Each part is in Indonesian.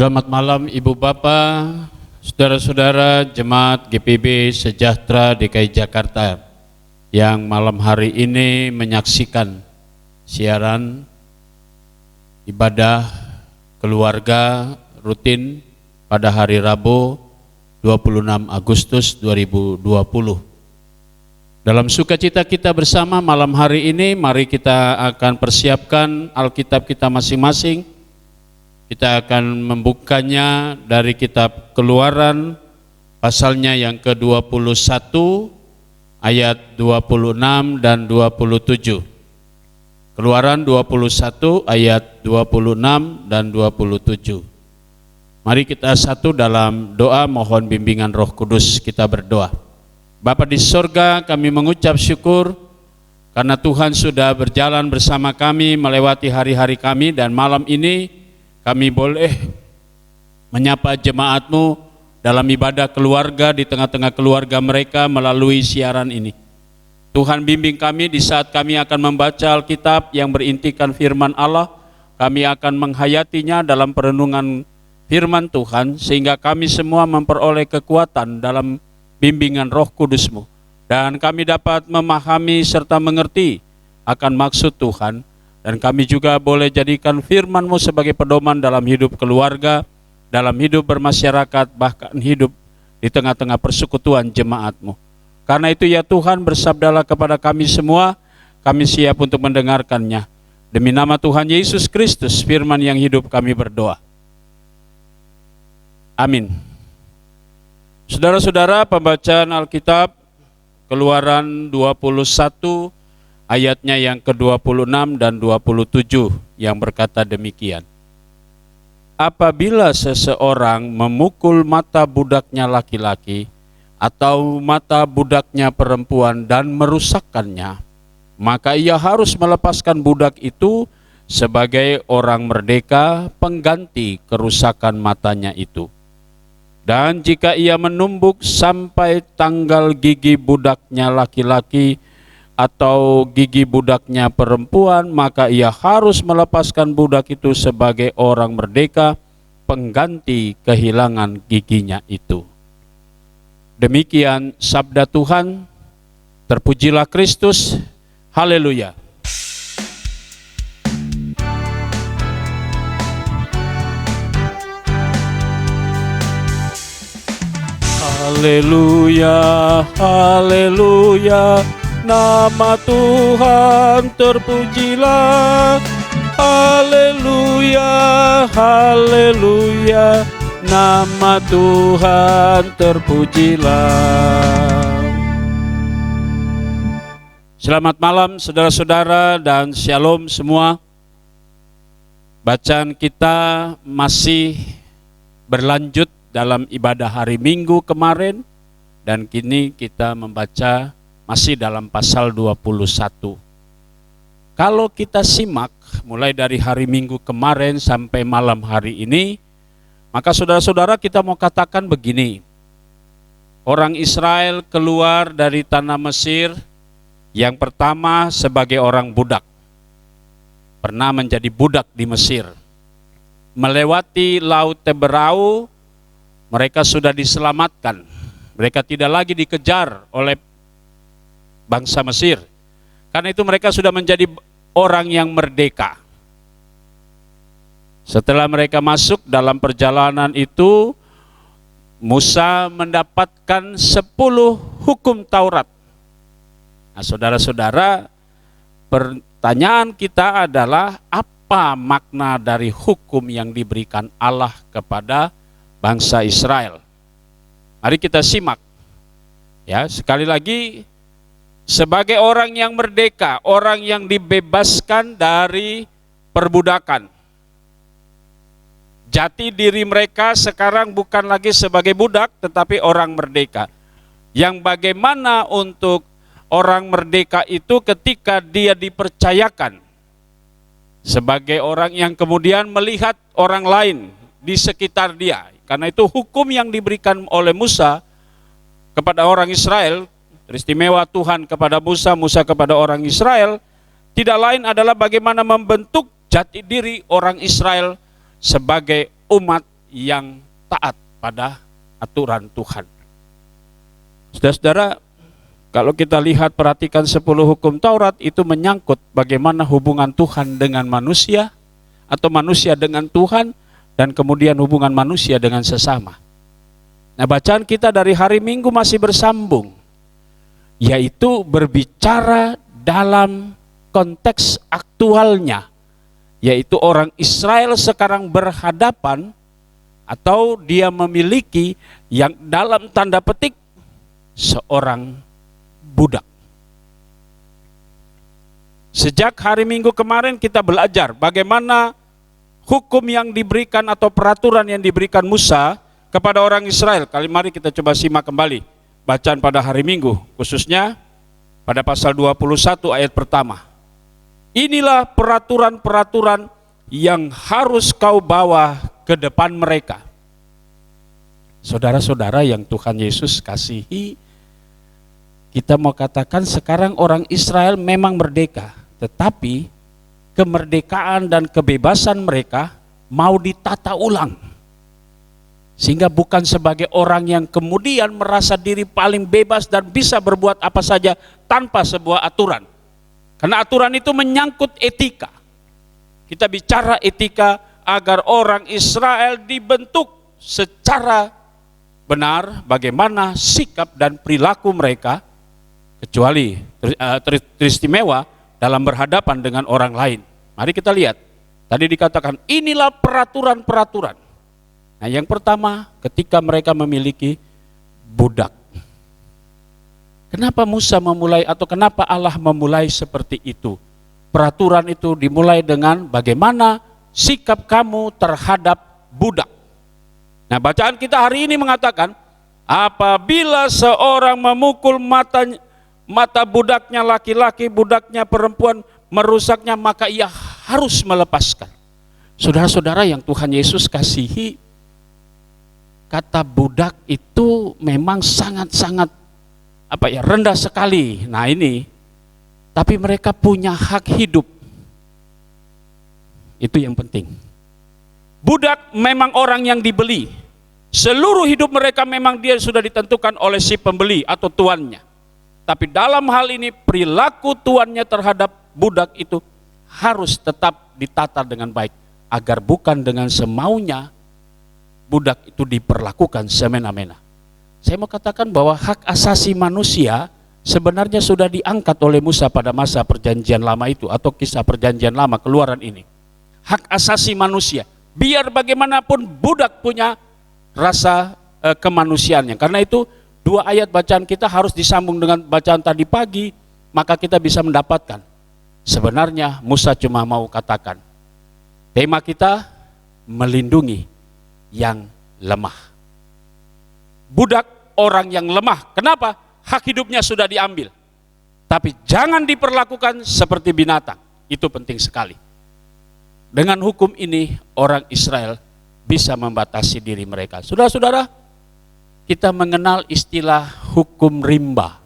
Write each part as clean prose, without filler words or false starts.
Selamat malam Ibu Bapak, saudara-saudara jemaat GPB Sejahtera DKI Jakarta yang malam hari ini menyaksikan siaran ibadah keluarga rutin pada hari Rabu 26 Agustus 2020. Dalam sukacita kita bersama malam hari ini, mari kita akan persiapkan Alkitab kita masing-masing. Kita akan membukanya dari kitab Keluaran pasalnya yang ke-21 ayat 26 dan 27. Keluaran 21 ayat 26 dan 27. Mari kita satu dalam doa mohon bimbingan Roh Kudus. Kita berdoa. Bapa di sorga, kami mengucap syukur karena Tuhan sudah berjalan bersama kami melewati hari-hari kami, dan malam ini kami boleh menyapa jemaat-Mu dalam ibadah keluarga di tengah-tengah keluarga mereka melalui siaran ini. Tuhan bimbing kami di saat kami akan membaca Alkitab yang berintikan firman Allah. Kami akan menghayatinya dalam perenungan firman Tuhan sehingga kami semua memperoleh kekuatan dalam bimbingan Roh Kudus-Mu. Dan kami dapat memahami serta mengerti akan maksud Tuhan. Dan kami juga boleh jadikan firman-Mu sebagai pedoman dalam hidup keluarga, dalam hidup bermasyarakat, bahkan hidup di tengah-tengah persekutuan jemaat-Mu. Karena itu ya Tuhan, bersabdalah kepada kami semua, kami siap untuk mendengarkannya. Demi nama Tuhan Yesus Kristus, firman yang hidup kami berdoa. Amin. Saudara-saudara, pembacaan Alkitab Keluaran 21 ayatnya yang ke-26 dan 27 yang berkata demikian. Apabila seseorang memukul mata budaknya laki-laki atau mata budaknya perempuan dan merusakkannya, maka ia harus melepaskan budak itu sebagai orang merdeka pengganti kerusakan matanya itu. Dan jika ia menumbuk sampai tanggal gigi budaknya laki-laki atau gigi budaknya perempuan, maka ia harus melepaskan budak itu sebagai orang merdeka pengganti kehilangan giginya itu. Demikian sabda Tuhan. Terpujilah Kristus. Haleluya. Haleluya, haleluya. Nama Tuhan terpujilah. Haleluya, haleluya. Nama Tuhan terpujilah. Selamat malam saudara-saudara dan shalom semua. Bacaan kita masih berlanjut dalam ibadah hari Minggu kemarin, dan kini kita membaca masih dalam pasal 21. Kalau kita simak mulai dari hari Minggu kemarin sampai malam hari ini, maka saudara-saudara kita mau katakan begini. Orang Israel keluar dari tanah Mesir yang pertama sebagai orang budak. Pernah menjadi budak di Mesir. Melewati Laut Teberau, mereka sudah diselamatkan. Mereka tidak lagi dikejar oleh bangsa Mesir. Karena itu mereka sudah menjadi orang yang merdeka. Setelah mereka masuk dalam perjalanan itu, Musa mendapatkan 10 hukum Taurat. Nah, saudara-saudara, pertanyaan kita adalah apa makna dari hukum yang diberikan Allah kepada bangsa Israel? Mari kita simak. Ya, sekali lagi, sebagai orang yang merdeka, orang yang dibebaskan dari perbudakan. Jati diri mereka sekarang bukan lagi sebagai budak, tetapi orang merdeka. Yang bagaimana untuk orang merdeka itu ketika dia dipercayakan sebagai orang yang kemudian melihat orang lain di sekitar dia. Karena itu hukum yang diberikan oleh Musa kepada orang Israel, istimewa Tuhan kepada Musa, Musa kepada orang Israel, tidak lain adalah bagaimana membentuk jati diri orang Israel sebagai umat yang taat pada aturan Tuhan. Saudara-saudara, kalau kita lihat perhatikan 10 hukum Taurat itu menyangkut bagaimana hubungan Tuhan dengan manusia atau manusia dengan Tuhan dan kemudian hubungan manusia dengan sesama. Nah, bacaan kita dari hari Minggu masih bersambung, yaitu berbicara dalam konteks aktualnya, yaitu orang Israel sekarang berhadapan atau dia memiliki yang dalam tanda petik seorang budak. Sejak hari Minggu kemarin kita belajar bagaimana hukum yang diberikan atau peraturan yang diberikan Musa kepada orang Israel. Mari kita coba simak kembali bacaan pada hari Minggu, khususnya pada pasal 21 ayat pertama. Inilah peraturan-peraturan yang harus kau bawa ke depan mereka. Saudara-saudara yang Tuhan Yesus kasihi, kita mau katakan sekarang orang Israel memang merdeka, tetapi kemerdekaan dan kebebasan mereka mau ditata ulang. Sehingga bukan sebagai orang yang kemudian merasa diri paling bebas dan bisa berbuat apa saja tanpa sebuah aturan. Karena aturan itu menyangkut etika. Kita bicara etika agar orang Israel dibentuk secara benar bagaimana sikap dan perilaku mereka, kecuali teristimewa dalam berhadapan dengan orang lain. Mari kita lihat. Tadi dikatakan inilah peraturan-peraturan. Nah, yang pertama ketika mereka memiliki budak. Kenapa Musa memulai atau kenapa Allah memulai seperti itu? Peraturan itu dimulai dengan bagaimana sikap kamu terhadap budak. Nah, bacaan kita hari ini mengatakan apabila seorang memukul mata budaknya laki-laki, budaknya perempuan, merusaknya, maka ia harus melepaskan. Saudara-saudara yang Tuhan Yesus kasihi, kata budak itu memang sangat-sangat rendah sekali. Nah ini, tapi mereka punya hak hidup. Itu yang penting. Budak memang orang yang dibeli. Seluruh hidup mereka memang dia sudah ditentukan oleh si pembeli atau tuannya. Tapi dalam hal ini perilaku tuannya terhadap budak itu harus tetap ditata dengan baik. Agar bukan dengan semaunya budak itu diperlakukan semena-mena. Saya mau katakan bahwa hak asasi manusia sebenarnya sudah diangkat oleh Musa pada masa perjanjian lama itu atau kisah perjanjian lama keluaran ini. Hak asasi manusia. Biar bagaimanapun budak punya rasa kemanusiaannya. Karena itu dua ayat bacaan kita harus disambung dengan bacaan tadi pagi, maka kita bisa mendapatkan. Sebenarnya Musa cuma mau katakan, tema kita melindungi yang lemah. Budak orang yang lemah. Kenapa? Hak hidupnya sudah diambil. Tapi jangan diperlakukan seperti binatang. Itu penting sekali. Dengan hukum ini orang Israel bisa membatasi diri mereka. Saudara-saudara, kita mengenal istilah hukum rimba.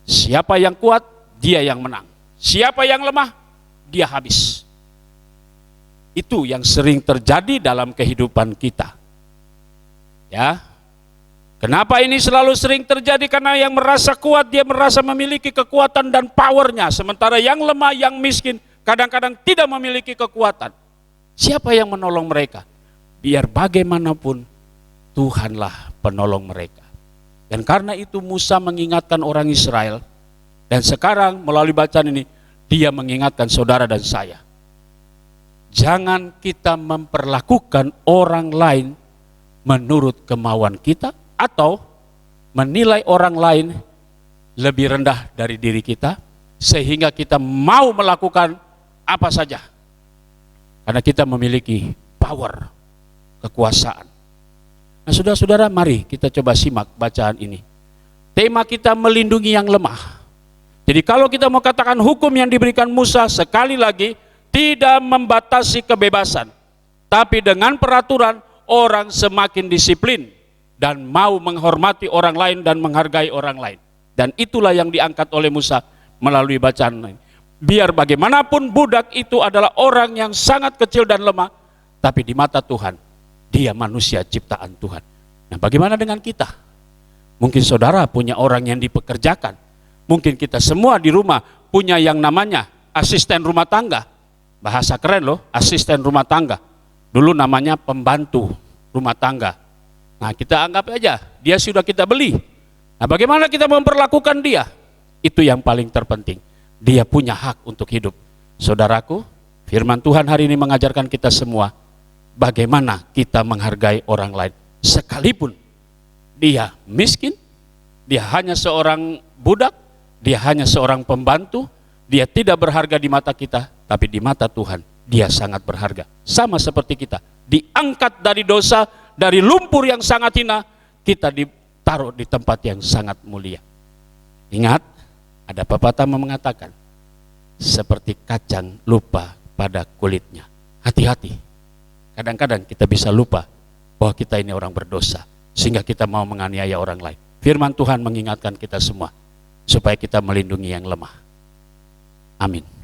Siapa yang kuat, dia yang menang. Siapa yang lemah, dia habis. Itu yang sering terjadi dalam kehidupan kita. Ya. Kenapa ini selalu sering terjadi? Karena yang merasa kuat, dia merasa memiliki kekuatan dan powernya. Sementara yang lemah, yang miskin, kadang-kadang tidak memiliki kekuatan. Siapa yang menolong mereka? Biar bagaimanapun, Tuhanlah penolong mereka. Dan karena itu Musa mengingatkan orang Israel, dan sekarang melalui bacaan ini, dia mengingatkan saudara dan saya. Jangan kita memperlakukan orang lain menurut kemauan kita, atau menilai orang lain lebih rendah dari diri kita, sehingga kita mau melakukan apa saja. Karena kita memiliki power, kekuasaan. Nah saudara-saudara, mari kita coba simak bacaan ini. Tema kita melindungi yang lemah. Jadi kalau kita mau katakan hukum yang diberikan Musa, sekali lagi, tidak membatasi kebebasan. Tapi dengan peraturan, orang semakin disiplin dan mau menghormati orang lain dan menghargai orang lain. Dan itulah yang diangkat oleh Musa melalui bacaan ini. Biar bagaimanapun budak itu adalah orang yang sangat kecil dan lemah, tapi di mata Tuhan Dia manusia ciptaan Tuhan. Nah, bagaimana dengan kita? Mungkin saudara punya orang yang dipekerjakan. Mungkin kita semua di rumah punya yang namanya asisten rumah tangga. Bahasa keren loh, asisten rumah tangga. Dulu namanya pembantu rumah tangga. Nah, kita anggap aja dia sudah kita beli. Nah, bagaimana kita memperlakukan dia? Itu yang paling terpenting. Dia punya hak untuk hidup. Saudaraku, firman Tuhan hari ini mengajarkan kita semua bagaimana kita menghargai orang lain. Sekalipun dia miskin, dia hanya seorang budak, dia hanya seorang pembantu, dia tidak berharga di mata kita, tapi di mata Tuhan dia sangat berharga. Sama seperti kita, diangkat dari dosa, dari lumpur yang sangat hina, kita ditaruh di tempat yang sangat mulia. Ingat, ada pepatah mengatakan, seperti kacang lupa pada kulitnya. Hati-hati, kadang-kadang kita bisa lupa bahwa kita ini orang berdosa, sehingga kita mau menganiaya orang lain. Firman Tuhan mengingatkan kita semua, supaya kita melindungi yang lemah. Amin.